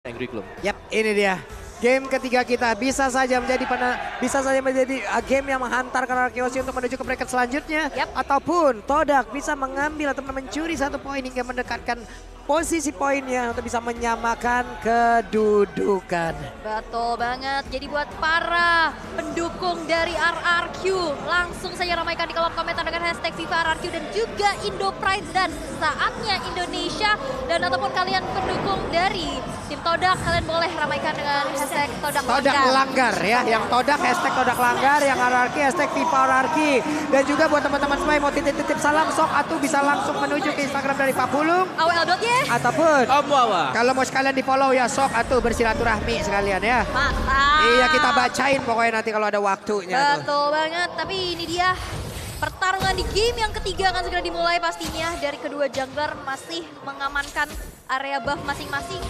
Angry Gloom. Yap, ini dia. Game ketiga kita bisa saja menjadi game yang menghantarkan Arkeosi untuk menuju ke bracket selanjutnya. Ataupun Todak bisa mengambil atau mencuri 1 poin hingga mendekatkan posisi poinnya untuk bisa menyamakan kedudukan. Betul banget. Jadi buat para pendukung dari RRQ, langsung saja ramaikan di kolom komentar dengan hashtag FIFA RRQ dan juga Indo Pride dan saatnya Indonesia. Dan ataupun kalian pendukung dari tim Todak, kalian boleh ramaikan dengan hashtag Todak Langgar ya. Yang Todak hashtag Todak Langgar, yang RRQ hashtag FIFA RRQ. Dan juga buat teman-teman semua yang mau titip-titip salam sok atau bisa langsung menuju ke Instagram dari Pak Pulung. AWL.Y. Ataupun Om Wawa. kalau mau sekalian di follow ya sok atau bersilaturahmi sekalian ya. Mantap. Iya kita bacain pokoknya nanti kalau ada waktunya. Betul banget, tapi ini dia pertarungan di game yang ketiga akan segera dimulai pastinya. Dari kedua jungler masih mengamankan area buff masing-masing.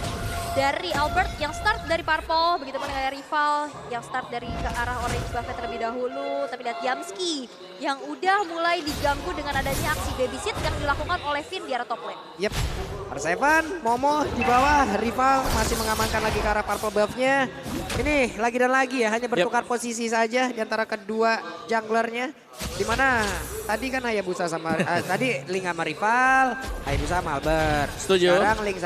Dari Albert yang start dari purple, begitu pun dengan rival yang start dari ke arah orange buff terlebih dahulu. Tapi lihat Yamski yang udah mulai diganggu dengan adanya aksi babysit yang dilakukan oleh Finn di arah top lane. Yep. R7, Momo di bawah, rival masih mengamankan lagi ke arah purple buff-nya. Ini lagi dan lagi ya, hanya bertukar posisi saja di antara kedua junglernya. Dimana tadi kan Hayabusa sama, tadi Link sama rival, Hayabusa sama Albert. Setuju. Sekarang Link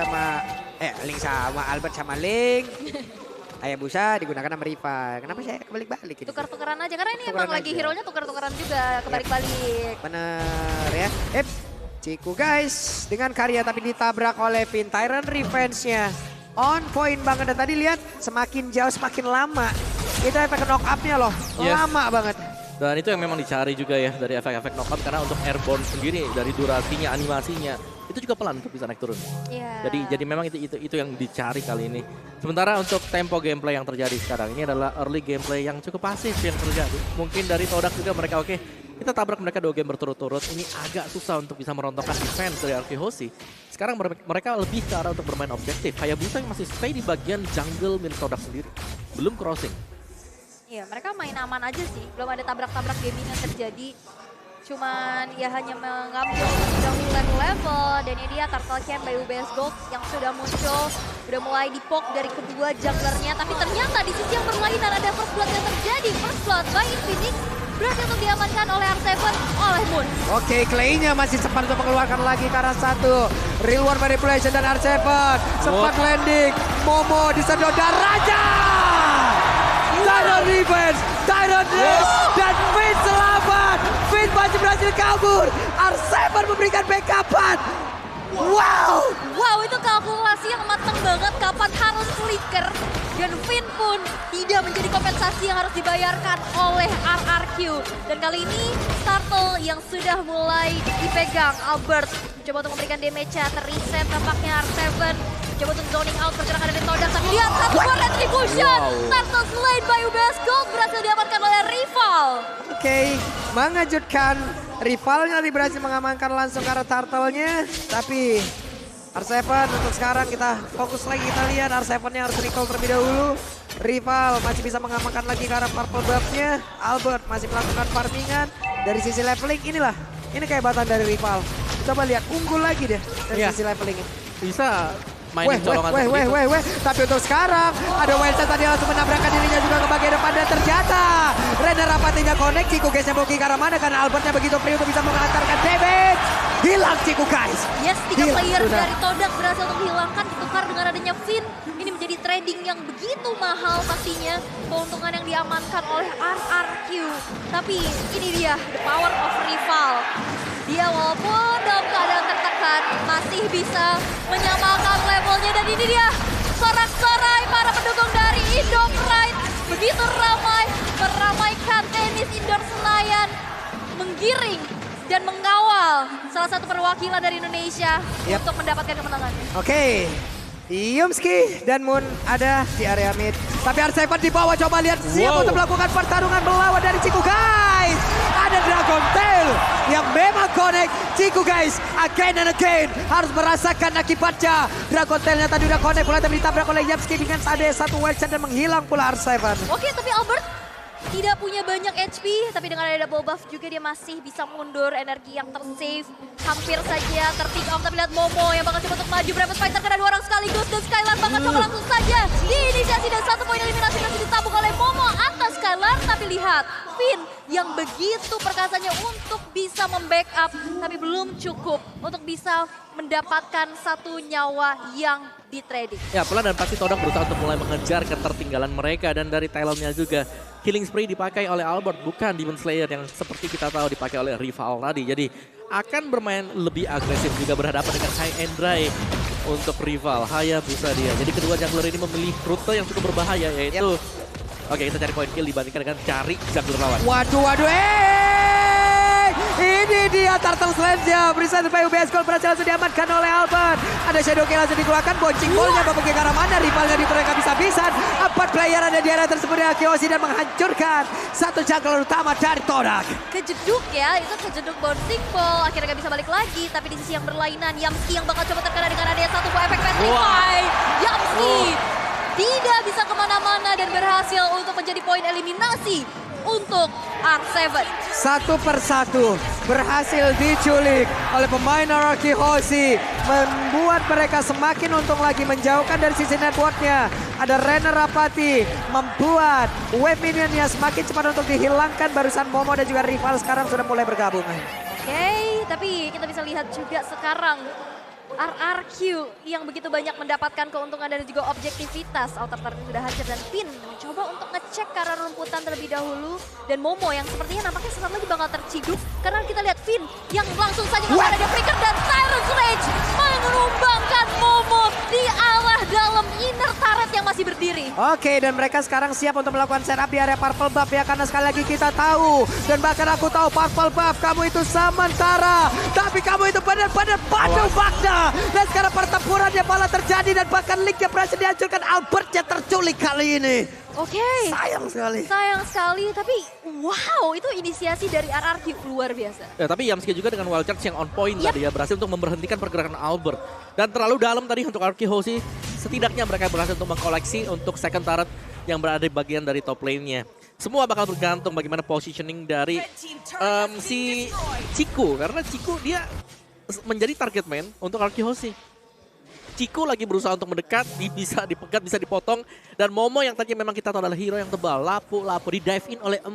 sama Albert sama Link. Hayabusa digunakan sama rival. Kenapa saya kebalik-balik? Tukar-tukaran aja, karena ini Tukaran emang lagi aja. hero-nya tukar-tukaran juga, kebalik-balik. Bener ya. Ciku guys, dengan karya tapi ditabrak oleh Finn. Tyrant revenge-nya on point banget. Dan tadi lihat semakin jauh semakin lama. Itu efek knock up-nya loh, Yes. lama banget. Dan itu yang memang dicari juga ya dari efek-efek knockout karena untuk airborne sendiri dari durasinya, animasinya itu juga pelan untuk bisa naik turun. Iya. Jadi memang itu yang dicari kali ini. Sementara untuk tempo gameplay yang terjadi sekarang ini adalah early gameplay yang cukup pasif yang terjadi. Mungkin dari Todak juga mereka oke, kita tabrak mereka 2 game berturut-turut. Ini agak susah untuk bisa merontokkan defense dari Arkehosi. Sekarang mereka lebih ke arah untuk bermain objektif. Hayabusa yang masih stay di bagian jungle milik Todak sendiri. Belum crossing. Iya, mereka main aman aja sih. Belum ada tabrak-tabrak gaming yang terjadi. Cuman ya hanya mengambil dahulu level. Dan ini dia Turtle Can by UBS Gold yang sudah muncul. Udah mulai dipok dari kedua junglernya. Tapi ternyata di sisi yang berlainan ada first blood yang terjadi. First blood by Infinix berhasil untuk diamankan oleh R7 oleh Moon. Oke, Clay-nya masih sempat untuk mengeluarkan lagi ke arah 1. Real World Manipulation dan R7 sempat landing. Momo disedot dan Raja! Tyrant revenge, Tyrant Race, dan Finn selamat. Finn masih berhasil kabur. R7 memberikan backupan. Wow! Wow, itu kalkulasi yang matang banget kapan harus flicker. Dan Finn pun tidak menjadi kompensasi yang harus dibayarkan oleh RRQ. Dan kali ini Turtle yang sudah mulai dipegang Albert. Coba untuk memberikan damage-nya, terreset tampaknya R7. Coba untuk zoning out pergerakan dari Todak. Tapi lihat satu buah retribution. Turtle slain by UBS Gold berhasil diamankan oleh rival. Oke, mengejutkan. Rivalnya tadi berhasil mengamankan langsung ke arah Turtle-nya. Tapi R7 untuk sekarang kita fokus lagi, kita lihat R7-nya harus recall terlebih dahulu. Rival masih bisa mengamankan lagi ke arah purple buff-nya. Albert masih melakukan farmingan. Dari sisi leveling inilah, ini kehebatan dari rival. Coba lihat, unggul lagi deh dari sisi levelingnya. Bisa mainin colongan Tapi untuk sekarang ada Wildcat tadi langsung menabrakkan dirinya juga ke bagian depan dan ternyata Renner rapatinya connect. Ciku guys yang ke arah mana karena Albertnya begitu free untuk bisa mengantarkan damage. Hilang Ciku guys. Yes, 3 player dari Todak berhasil untuk dihilangkan, ditukar dengan adanya Finn. Ini menjadi trading yang begitu mahal pastinya. Keuntungan yang diamankan oleh RRQ. Tapi ini dia, the power of rival. Dia walaupun dalam keadaan tertekan masih bisa menyamakan levelnya. Dan ini dia, sorak-sorai para pendukung dari Indo Pride. Begitu ramai, meramaikan tenis indoor Senayan. Menggiring dan mengawal salah satu perwakilan dari Indonesia untuk mendapatkan kemenangan. Oke, Yumski dan Moon ada di area mid. Tapi R7 di bawah, coba lihat siap untuk melakukan pertarungan melawan dari Ciku guys. Ada Dragon Tail yang memang connect. Ciku guys, again and again harus merasakan akibatnya. Dragon Tailnya tadi udah connect, mulai ditabrak oleh Yumski dengan ada satu wild shot dan menghilang pula R7. Oke, tapi Albert tidak punya banyak HP, tapi dengan ada double buff juga dia masih bisa mundur, energi yang tersave. Hampir saja terpick off, tapi lihat Momo yang bakal coba untuk maju. Breakfast Fighter kena 2 orang sekaligus, dan Skylar bakal coba langsung saja diinisiasi dan 1 poin eliminasi masih ditabung oleh Momo atas Skylar. Tapi lihat, Finn yang begitu perkasanya untuk bisa membackup, tapi belum cukup untuk bisa mendapatkan 1 nyawa yang di trading. Ya, pelan dan pasti Todak berusaha untuk mulai mengejar ketertinggalan mereka. Dan dari talentnya juga, Killing Spree dipakai oleh Albert, bukan Demon Slayer yang seperti kita tahu dipakai oleh rival tadi. Jadi akan bermain lebih agresif juga berhadapan dengan High and Dry untuk rival Hayabusa dia. Jadi kedua jungler ini memilih rute yang cukup berbahaya, yaitu oke, kita cari point kill dibandingkan dengan cari jungler lawan. Waduh, ini dia Turtle Sledge-nya. Berisai by UBS Gold berhasil langsung diamankan oleh Albert. Ada Shadow Kill langsung dikeluarkan, boncing ballnya bapak ke arah mana, rivalnya di mereka bisa-bisan. 4 player ada di area tersebut dengan Kyoshi dan menghancurkan 1 jungler utama dari Todak. Kejeduk ya, itu kejeduk bouncing ball, akhirnya gak bisa balik lagi. Tapi di sisi yang berlainan, Yamski yang bakal coba terkena dengan adanya 1 buah efek Petrify. Yamski tidak bisa kemana-mana dan berhasil untuk menjadi poin eliminasi untuk R7. 1 persatu berhasil diculik oleh pemain Araki Hoshi, membuat mereka semakin untung lagi, menjauhkan dari sisi networknya. Ada Renner Rapati membuat wave minionnya semakin cepat untuk dihilangkan. Barusan Momo dan juga rival sekarang sudah mulai bergabung. Oke, tapi kita bisa lihat juga sekarang RRQ yang begitu banyak mendapatkan keuntungan dan juga objektivitas. Outer turret sudah hancur dan Finn mencoba untuk ngecek ke arah rumputan terlebih dahulu. Dan Momo yang sepertinya nampaknya sesaat lagi bakal terciduk. Karena kita lihat Finn yang langsung saja ada dia Flicker dan Tyrant's Rage menumbangkan Momo di arah dalam inner turret yang masih berdiri. Oke, dan mereka sekarang siap untuk melakukan setup di area Purple Buff ya. Karena sekali lagi kita tahu, dan bahkan aku tahu Purple Buff, kamu itu sementara. Tapi kamu itu benar-benar padu Bagda. Dan sekarang pertempurannya malah terjadi dan bahkan Linknya berhasil dihancurkan. Albertnya terculik kali ini. Oke. Sayang sekali. Sayang sekali, tapi wow, itu inisiasi dari RRQ luar biasa. Ya, tapi Yamski juga dengan wild charge yang on point tadi ya, berhasil untuk memberhentikan pergerakan Albert. Dan terlalu dalam tadi untuk Arki Hoshi, setidaknya mereka berhasil untuk mengkoleksi untuk second turret yang berada di bagian dari top lane-nya. Semua bakal bergantung bagaimana positioning dari si Chiku, karena Chiku dia menjadi target man untuk Arki Hoshi. Chiku lagi berusaha untuk mendekat, bisa dipegat, bisa dipotong. Dan Momo yang tadinya memang kita tahu adalah hero yang tebal, lapu-lapu di dive in oleh 4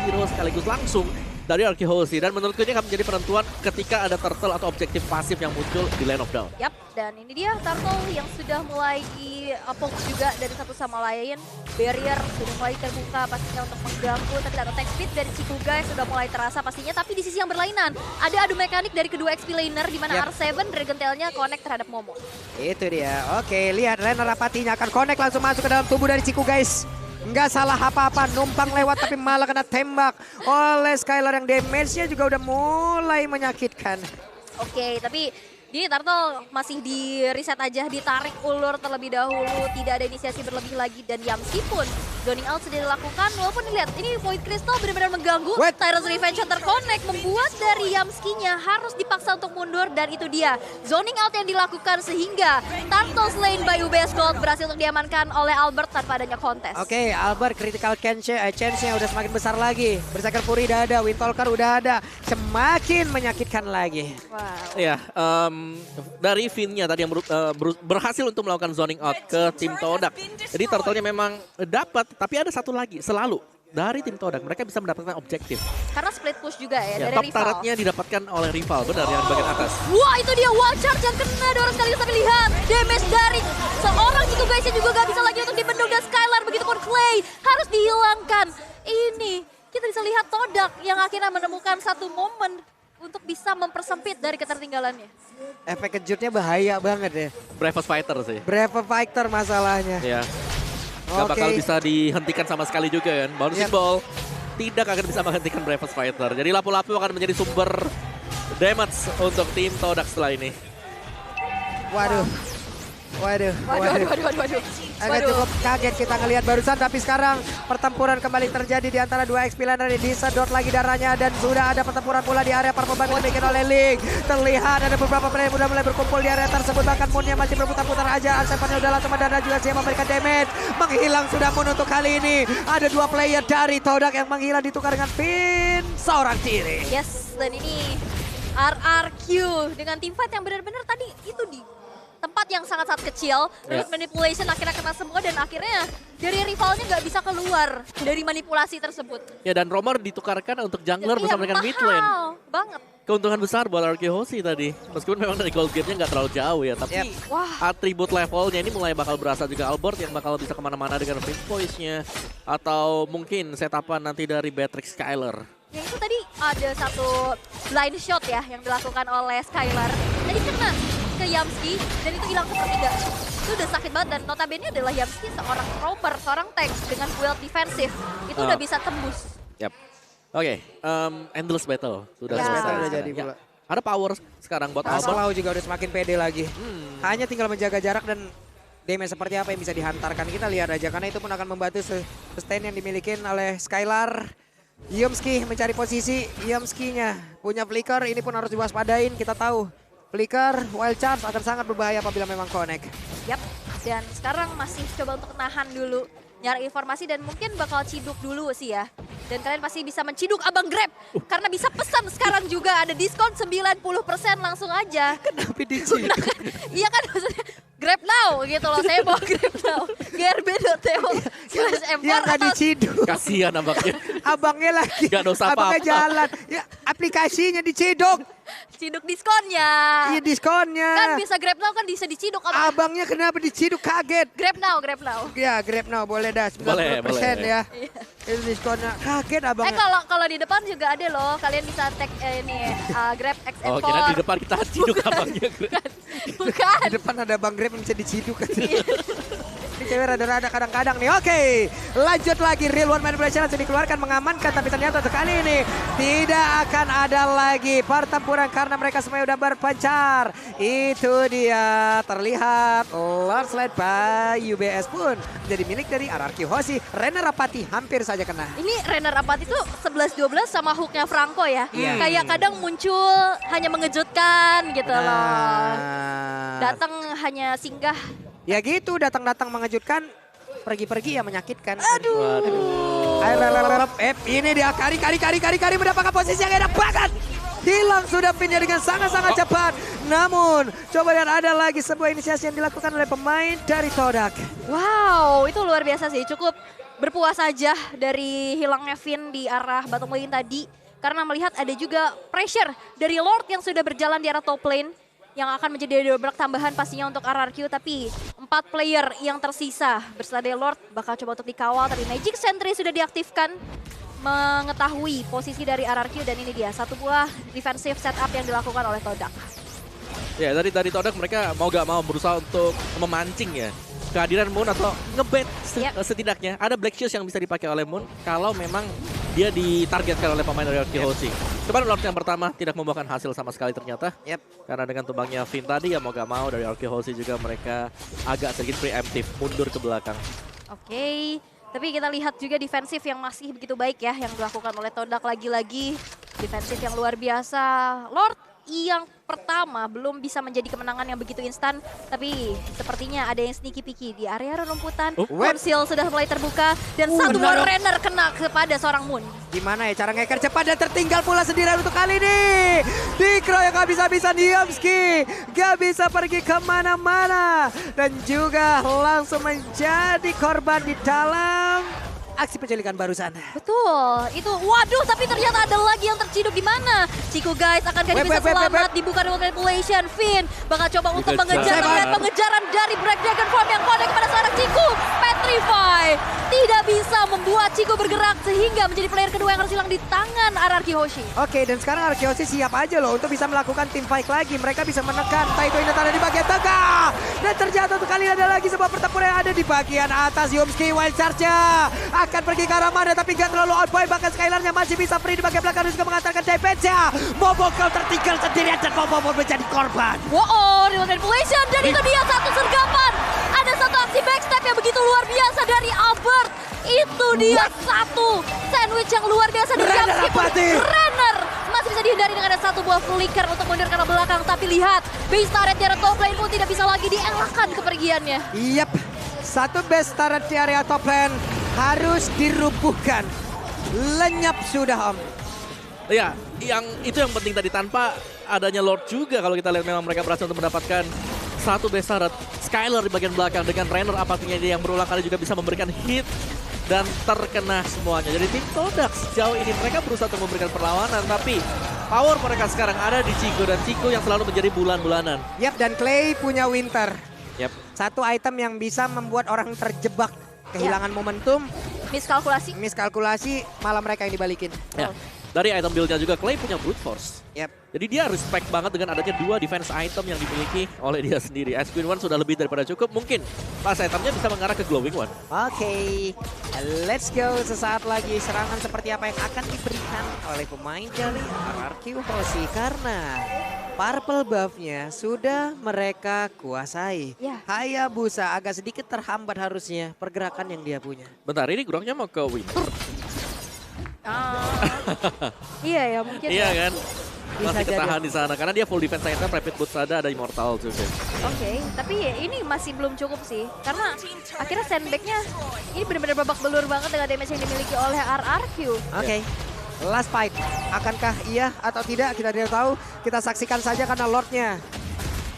hero sekaligus langsung dari Arki Hoshi. Dan menurutku ini akan menjadi penentuan ketika ada turtle atau objektif pasif yang muncul di Lane of Down. Yap, dan ini dia turtle yang sudah mulai di-approach juga dari satu sama lain. Barrier sudah mulai terbuka pastinya untuk mengganggu, tapi ada attack speed dari Chiku guys sudah mulai terasa pastinya. Tapi di sisi yang berlainan, ada adu mekanik dari kedua XP laner di mana R7 Dragon Tail-nya connect terhadap Momo. Itu dia. Oke, lihat Renner Rapatinya akan connect langsung masuk ke dalam tubuh dari Chiku guys. Nggak salah apa-apa, numpang lewat tapi malah kena tembak oleh Skylar yang damage-nya juga udah mulai menyakitkan. Oke, tapi ini Turtle masih di reset aja, ditarik ulur terlebih dahulu, tidak ada inisiasi berlebih lagi. Dan Yamski pun zoning out sudah dilakukan, walaupun lihat ini Void Crystal benar-benar mengganggu. Tyrant's Revenge terconnect membuat dari Yamski-nya harus dipaksa untuk mundur, dan itu dia zoning out yang dilakukan sehingga Turtle Lane by UBS Gold berhasil untuk diamankan oleh Albert tanpa adanya kontes. Oke, Albert critical chance-nya udah semakin besar lagi. Berserker Fury udah ada, Windtalker udah ada, semakin menyakitkan lagi. Wow. Ya, dari Finn-nya tadi yang berhasil untuk melakukan zoning out ke tim Todak. Jadi turtle-nya memang dapat, tapi ada satu lagi selalu dari tim Todak. Mereka bisa mendapatkan objektif. Karena split push juga ya, dari top rival. turret-nya didapatkan oleh rival, benar yang di bagian atas. Wah, itu dia wall charge yang kena 2 orang sekaligus, tapi lihat damage dari seorang Chiku guys juga gak bisa lagi untuk dibendung, dan Skylar begitupun Clay harus dihilangkan. Ini kita bisa lihat Todak yang akhirnya menemukan satu momen untuk bisa mempersempit dari ketertinggalannya. Efek kejutnya bahaya banget ya. Bravest Fighter sih. Brave Fighter masalahnya. Ya. Gak bakal bisa dihentikan sama sekali juga kan. Bouncing ball tidak akan bisa menghentikan Bravest Fighter. Jadi lapu-lapu akan menjadi sumber damage untuk tim Todak setelah ini. Waduh. Waduh. Waduh. Agak cukup kaget kita ngelihat barusan, tapi sekarang pertempuran kembali terjadi di antara dua XP laner. Disedot lagi darahnya dan sudah ada pertempuran pula di area perpembangan yang dibikin oleh Link. Terlihat ada beberapa player udah mulai berkumpul di area tersebut, bahkan Moonnya masih berputar-putar aja. Arsepannya udah langsung mendarat juga siap memberikan damage. Menghilang sudah Moon untuk kali ini. Ada dua player dari Todak yang menghilang ditukar dengan Finn seorang diri. Yes, dan ini RRQ dengan teamfight yang benar-benar tadi itu di tempat yang sangat-sangat kecil. Root manipulation akhirnya kena semua dan akhirnya dari rivalnya nggak bisa keluar dari manipulasi tersebut. Ya, dan Romer ditukarkan untuk jungler bersama dengan mid lane. Mahal banget. Keuntungan besar buat RRQ Hoshi tadi. Meskipun memang dari gold gap-nya nggak terlalu jauh ya. Tapi Wah. atribut levelnya ini mulai bakal berasa juga. Albert yang bakal bisa kemana-mana dengan Prince Voice-nya. Atau mungkin setapan nanti dari Beatrix Skylar. Ya itu tadi ada satu blind shot ya yang dilakukan oleh Skylar. Tadi kena ke Yamski dan itu hilang sepertiga. Itu udah sakit banget dan notabene adalah Yamski seorang roper, seorang tank dengan build defensif. Itu udah bisa tembus. Yap. Oke, Endless Battle sudah Endless selesai. Battle udah sekarang. jadi Ya. pula. Ada power sekarang buat Albert. Aslau juga udah semakin pede lagi. Hanya tinggal menjaga jarak dan damage seperti apa yang bisa dihantarkan. Kita lihat aja karena itu pun akan membantu sustain yang dimiliki oleh Skylar. Yamski mencari posisi, Yamski-nya punya flicker, ini pun harus diwaspadain. Kita tahu flicker, wild charge akan sangat berbahaya apabila memang connect. Yap, dan sekarang masih coba untuk nahan dulu. Nyari informasi dan mungkin bakal ciduk dulu sih ya. Dan kalian pasti bisa menciduk Abang Grab. Karena bisa pesan sekarang juga ada diskon 90% langsung aja. Kenapa diciduk? Iya kan maksudnya Grab now gitu loh. Saya bawa Grab now. grb.to/m4 Ya nggak atau diciduk. Kasihan abangnya. Abangnya lagi. Nggak dosa Abangnya apa-apa. jalan. Ya aplikasinya diciduk. ciduk diskonnya. Iya diskonnya. Kan bisa Grab now kan bisa diciduk Abang. Abangnya kenapa diciduk kaget? Grab now, Grab now. Ya Grab now boleh dah 90% Boleh. ya. Iya. Itu diskonnya. Kaget abangnya. Kalau di depan juga ada loh. Kalian bisa tag Grab XM4. Oh, kira di depan kita ciduk abangnya. Bukan. Di depan ada Bang Grab yang bisa diciduk. Ini cewek rada-rada kadang-kadang nih. Oke, lanjut lagi. Real One Manipulation langsung dikeluarkan mengamankan. Tapi ternyata untuk kali ini tidak akan ada lagi pertempuran karena mereka semuanya udah berpencar. Itu dia terlihat landslide by UBS pun menjadi milik dari RRQ Hoshi. Renner Rapati hampir saja kena. Ini Renner Apati itu 11-12 sama hooknya Franco ya. Iya. Kayak kadang muncul hanya mengejutkan gitu loh. Nah, Datang hanya singgah. ya gitu, datang-datang mengejutkan, pergi-pergi ya menyakitkan. Aduh. Ini dia kari mendapatkan posisi yang enak banget. Hilang sudah pinnya dengan sangat-sangat cepat. Namun, coba lihat ada lagi sebuah inisiasi yang dilakukan oleh pemain dari Todak. Wow, itu luar biasa sih. Cukup berpuas saja dari hilangnya Finn di arah bottom lane tadi. Karena melihat ada juga pressure dari Lord yang sudah berjalan di arah top lane. Yang akan menjadi dobrak tambahan pastinya untuk RRQ. Tapi 4 player yang tersisa bersama dari Lord bakal coba untuk dikawal. Tapi Magic Sentry sudah diaktifkan. Mengetahui posisi dari RRQ dan ini dia. Satu buah defensive setup yang dilakukan oleh Todak. Ya, dari Todak mereka mau gak mau berusaha untuk memancing ya kehadiran Moon atau ngebet setidaknya. Ada Black Shoes yang bisa dipakai oleh Moon kalau memang dia ditargetkan oleh pemain dari RRQ Hoshi. Cuman Lord yang pertama tidak membuahkan hasil sama sekali ternyata. Karena dengan tumbangnya Finn tadi ya mau gak mau dari RRQ Hoshi juga mereka agak sedikit preemptif mundur ke belakang. Oke, tapi kita lihat juga defensif yang masih begitu baik ya yang dilakukan oleh Todak lagi-lagi. Defensif yang luar biasa. Lord yang pertama belum bisa menjadi kemenangan yang begitu instan. Tapi sepertinya ada yang sneaky picky di area rumputan. Konsil sudah mulai terbuka dan satu buah Renner kena kepada seorang Moon. Gimana ya cara ngeker cepat dan tertinggal pula sendirian untuk kali ini. Dikeroyok gak bisa-bisa Yamski. Gak bisa pergi kemana-mana. Dan juga langsung menjadi korban di dalam aksi penculikan barusan. Betul, itu waduh tapi ternyata ada lagi yang terciduk di mana. Ciku guys, akankah dia bisa selamat dibuka dengan manipulation. Finn bakal coba untuk mengejar pengejaran dari Black Dragon Form yang connect kepada seorang Ciku. Petrify tidak bisa membuat Chico bergerak sehingga menjadi player kedua yang harus hilang di tangan RRQ Hoshi. Oke, dan sekarang RRQ Hoshi siap aja loh untuk bisa melakukan team fight lagi. Mereka bisa menekan Taito Inatana di bagian tengah. Dan ternyata untuk kali ini ada lagi sebuah pertempuran yang ada di bagian atas. Yumski wild charge-nya akan pergi ke arah mana, tapi gak terlalu on point. Bahkan Skylar-nya masih bisa free di bagian belakang dan juga mengantarkan defense-nya. Momo kau tertinggal sendirian dan Momo pun menjadi korban. Wow, real manipulation dan itu dia satu sergapan. Ada satu aksi backstab yang begitu luar biasa dari Albert. Itu dia satu sandwich yang luar biasa dari Renner. Masih bisa dihindari dengan ada satu buah flicker untuk mundur ke arah belakang. Tapi lihat, base turret di area top lane pun tidak bisa lagi dielakkan kepergiannya. Yap, satu base turret di area top lane harus dirubuhkan. Lenyap sudah Om. Ya, itu yang penting tadi, tanpa adanya Lord juga kalau kita lihat memang mereka berhasil untuk mendapatkan satu base turret. Skylar di bagian belakang dengan Renner apatnya dia yang berulang kali juga bisa memberikan hit dan terkena semuanya. Jadi tim Todak sejauh ini mereka berusaha untuk memberikan perlawanan, tapi power mereka sekarang ada di Chico dan Chico yang selalu menjadi bulan-bulanan. Yap, dan Clay punya Winter. Yap. Satu item yang bisa membuat orang terjebak, kehilangan momentum, miskalkulasi, malah mereka yang dibalikin. Ya. Dari item build-nya juga Clay punya brute force. Yap. Jadi dia respect banget dengan adanya dua defense item yang dimiliki oleh dia sendiri. Ice Queen One sudah lebih daripada cukup. Mungkin pas itemnya bisa mengarah ke Glowing One. Oke, let's go. Sesaat lagi serangan seperti apa yang akan diberikan oleh pemain dari RRQ Hoshi. Karena purple buff-nya sudah mereka kuasai. Ya. Hayabusa agak sedikit terhambat harusnya pergerakan yang dia punya. Bentar, ini Groknya mau ke Winter. Iya ya, mungkin. Iya kan? Bisa Masih jadi. ketahan di sana karena dia full defense item, rapid boots ada Immortal juga. Oke, tapi ini masih belum cukup sih. Karena akhirnya sandbag-nya ini benar-benar babak belur banget dengan damage yang dimiliki oleh RRQ. Oke. Last fight. Akankah iya atau tidak kita tidak tahu. Kita saksikan saja karena Lordnya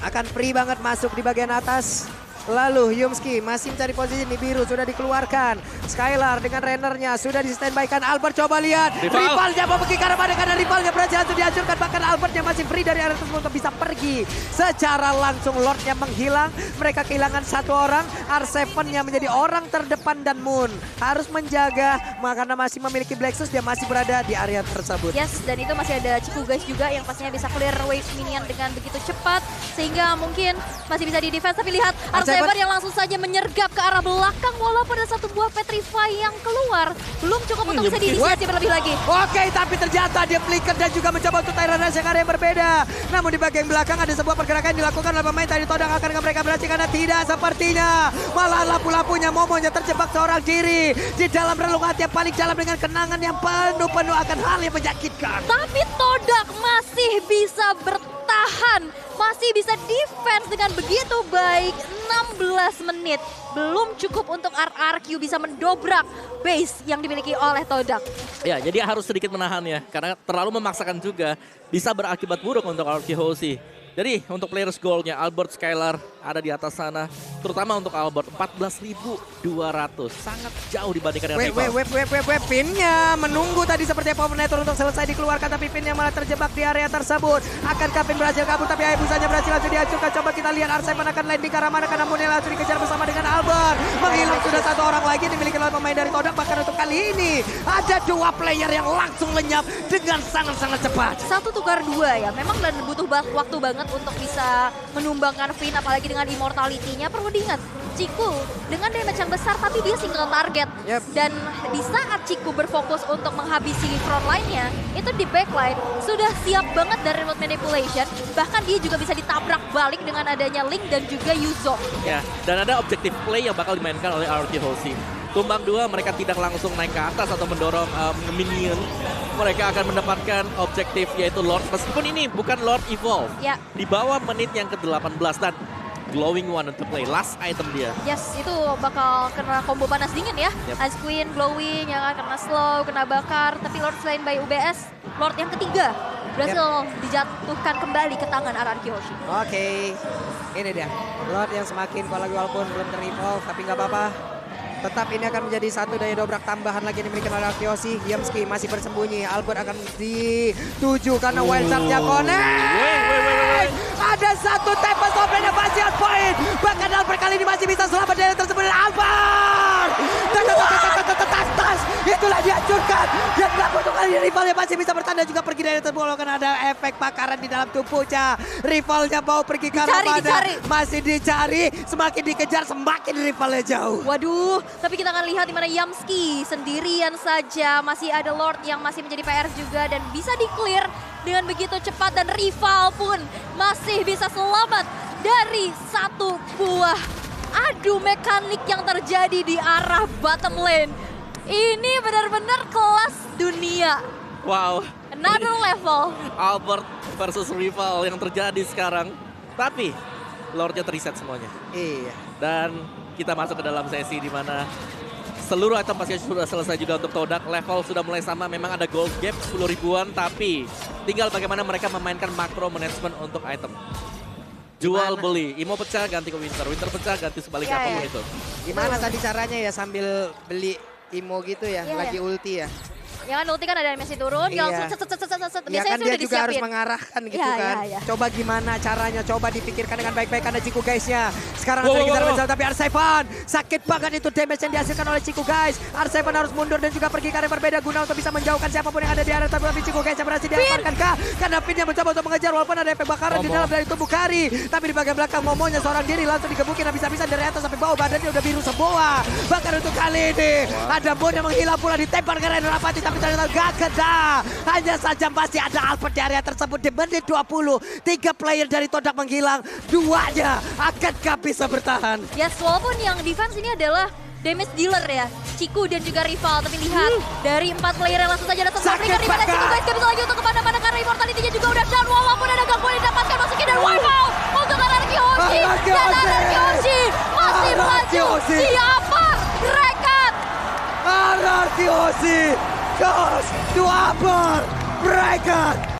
akan free banget masuk di bagian atas. Lalu Yumski masih mencari posisi di biru, sudah dikeluarkan. Skylar dengan Rennernya sudah di standby-kan. Albert coba lihat. Rivalnya mau pergi ke arah mana karena rivalnya berhasil dihancurkan. Bahkan Albertnya masih free dari area tersebut untuk bisa pergi. Secara langsung Lordnya menghilang. Mereka kehilangan satu orang. R7-nya menjadi orang terdepan dan Moon harus menjaga. Karena masih memiliki Blacksus, dia masih berada di area tersebut. Yes, dan itu masih ada Chiku guys juga yang pastinya bisa clear wave minion dengan begitu cepat. Sehingga mungkin masih bisa di defense. Tapi lihat, Saber yang langsung saja menyergap ke arah belakang walaupun ada satu buah Petrify yang keluar. Belum cukup untuk bisa diinisiasi berlebih lagi. Oke, tapi ternyata dia flicker dan juga mencoba untuk Tyrannus yang area yang berbeda. Namun di bagian belakang ada sebuah pergerakan yang dilakukan oleh pemain tadi Todak. Akankah mereka berhasil karena tidak sepertinya. Malah lampu-lampunya Momonya terjebak seorang diri. Di dalam relung hati yang paling dalam dengan kenangan yang penuh akan hal yang menyakitkan. Tapi Todak masih bisa bertahan. Masih bisa defense dengan begitu baik. 16 menit. Belum cukup untuk RRQ bisa mendobrak base yang dimiliki oleh Todak. Ya, jadi harus sedikit menahan ya. Karena terlalu memaksakan juga bisa berakibat buruk untuk RRQ Hoshi. Jadi untuk players goal-nya Albert, Skylar ada di atas sana. Terutama untuk Albert 14.200. Sangat jauh dibandingkan dengan rival. Pinnya menunggu tadi seperti Powernator untuk selesai dikeluarkan. Tapi pinnya malah terjebak di area tersebut. Akankah Pin berhasil kabur tapi Hayabusanya berhasil langsung dihancurkan. Coba kita lihat R7 akan landing ke arah mana. Karena Moon langsung dikejar bersama dengan Albert. Menghilang sudah satu orang lagi dimiliki oleh pemain dari Todak. Bahkan untuk kali ini ada dua player yang langsung lenyap dengan sangat-sangat cepat. 1 tukar 2 ya. Memang dan butuh waktu banget untuk bisa menumbangkan Finn apalagi dengan immortality-nya. Perlu diingat, Chiku dengan damage yang besar tapi dia single target. Dan di saat Chiku berfokus untuk menghabisi front line-nya, itu di backline sudah siap banget dari remote manipulation. Bahkan dia juga bisa ditabrak balik dengan adanya Link dan juga Yuzo. Ya, dan ada objective play yang bakal dimainkan oleh RRQ Hoshi. Tumbang 2 mereka tidak langsung naik ke atas atau mendorong minion. Mereka akan mendapatkan objektif yaitu Lord. Meskipun ini bukan Lord Evolve. Ya. Di bawah menit yang ke-18 dan Glowing One untuk play. Last item dia. Yes, itu bakal kena combo panas dingin ya. Ice Queen, Glowing, yang akan kena slow, kena bakar. Tapi Lord selain by UBS, Lord yang ketiga berhasil dijatuhkan kembali ke tangan RRQ Hoshi. Oke, ini dia. Lord yang semakin kuat lagi walaupun belum ter-evolve. Tapi nggak apa-apa. Tetap ini akan menjadi satu daya dobrak tambahan lagi yang dimiliki oleh Hoshi. Yumski masih bersembunyi. Albert akan dituju karena wild charge-nya connect. Ada satu Tempest of Blade masih on point. Bahkan Albert kali ini masih bisa selamat dari tersebut. Albert! Tas Kali ini rivalnya masih bisa bertahan dan juga pergi dari tersebut walaupun ada efek bakaran di dalam tubuhnya. Rivalnya mau pergi ke arah mana? Masih dicari, semakin dikejar semakin rivalnya jauh. Waduh, tapi kita akan lihat di mana Yamski sendirian saja. Masih ada Lord yang masih menjadi PR juga dan bisa di-clear dengan begitu cepat. Dan rival pun masih bisa selamat dari satu buah adu mekanik yang terjadi di arah bottom lane. Ini benar-benar kelas dunia. Wow. Another level. Albert versus rival yang terjadi sekarang. Tapi Lordnya terreset semuanya. Iya. Dan kita masuk ke dalam sesi di mana seluruh item pasti sudah selesai juga untuk Todak. Level sudah mulai sama, memang ada gold gap 10 ribuan. Tapi tinggal bagaimana mereka memainkan makro management untuk item. Jual beli, Imo pecah ganti ke Winter, Winter pecah ganti sebaliknya apapun itu. Gimana tadi caranya ya sambil beli Imo gitu ya, lagi ulti ya? Ya kan ulti kan ada animasi turun, langsung set. Ya kan dia juga harus mengarahkan gitu kan. Coba gimana caranya, coba dipikirkan dengan baik-baik karena Ciku guys-nya. Sekarang ada kita mencoba tapi R7 sakit banget itu damage yang dihasilkan oleh Ciku guys. R7 harus mundur dan juga pergi ke arah berbeda guna untuk bisa menjauhkan siapapun yang ada di area tapi Ciku guys yang berhasil diamankan kah? Karena Finn yang mencoba untuk mengejar walaupun ada efek bakaran di dalam dari tubuh Kari. Tapi di bagian belakang Momonya seorang diri langsung digebukin habis-habisan dari atas sampai bawah, badannya udah biru semua. Bahkan untuk kali ini ada Bon yang menghilang pula ditembak ke Reno Rapati tapi ternyata gak kena. Hanya saja masih ada Albert di area tersebut di menit 20. 3 player dari Todak menghilang, 2-nya akankah bisa bertahan? Yes, walaupun yang defense ini adalah damage dealer ya, Ciku dan juga rival. Tapi lihat dari 4 player yang langsung saja datang memberikan di mana Ciku guys gak bisa lagi untuk kemana-mana karena immortality-nya juga udah down. Walaupun ada gangguan yang didapatkan masukin dan wipe out untuk Anarki Hoshi. Dan Anarki Hoshi masih melaju. Siapa? Rekat. Anarki Hoshi goes to Albert. Breaker